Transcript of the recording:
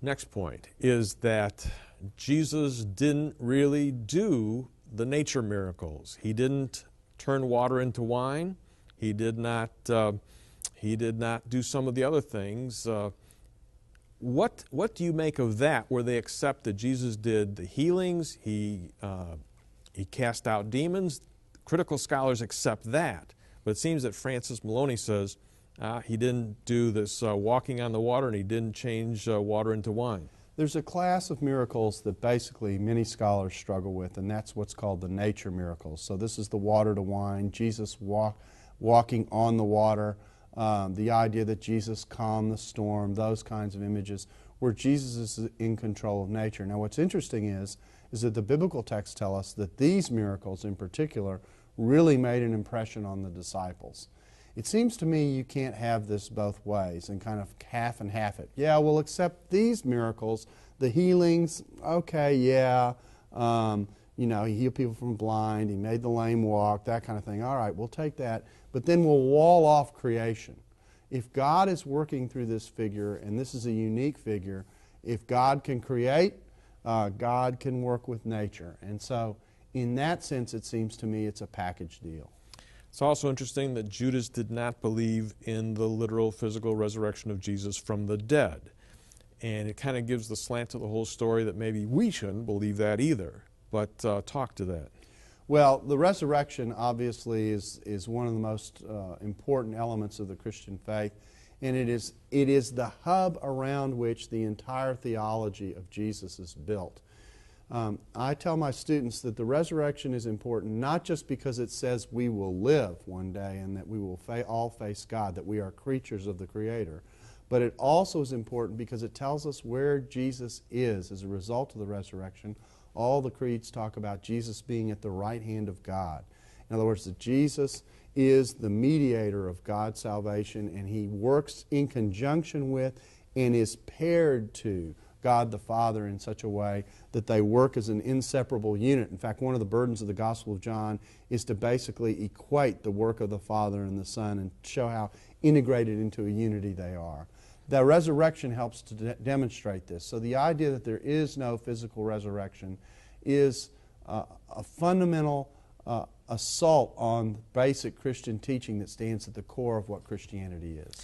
next point is that Jesus didn't really do the nature miracles. He didn't turn water into wine. He did not do some of the other things. What do you make of that, where they accept that Jesus did the healings, he cast out demons? Critical scholars accept that, but it seems that Francis Maloney says he didn't do this walking on the water, and he didn't change water into wine. There's a class of miracles that basically many scholars struggle with, and that's what's called the nature miracles. So this is the water to wine, Jesus walking on the water, the idea that Jesus calmed the storm, those kinds of images where Jesus is in control of nature. Now what's interesting is that the biblical texts tell us that these miracles in particular really made an impression on the disciples. It seems to me you can't have this both ways and kind of half and half it. Yeah, we'll accept these miracles, the healings, okay, yeah. He healed people from blind, he made the lame walk, that kind of thing. All right, we'll take that. But then we'll wall off creation. If God is working through this figure, and this is a unique figure, if God can create, God can work with nature. And so in that sense, it seems to me it's a package deal. It's also interesting that Judas did not believe in the literal physical resurrection of Jesus from the dead. And it kind of gives the slant to the whole story that maybe we shouldn't believe that either. But talk to that. Well, the resurrection obviously is one of the most important elements of the Christian faith. And it is the hub around which the entire theology of Jesus is built. I tell my students that the resurrection is important not just because it says we will live one day and that we will all face God, that we are creatures of the Creator, but it also is important because it tells us where Jesus is as a result of the resurrection. All the creeds talk about Jesus being at the right hand of God. In other words, that Jesus is the mediator of God's salvation, and He works in conjunction with and is paired to God the Father in such a way that they work as an inseparable unit. In fact, one of the burdens of the Gospel of John is to basically equate the work of the Father and the Son and show how integrated into a unity they are. The resurrection helps to demonstrate this. So the idea that there is no physical resurrection is a fundamental assault on basic Christian teaching that stands at the core of what Christianity is.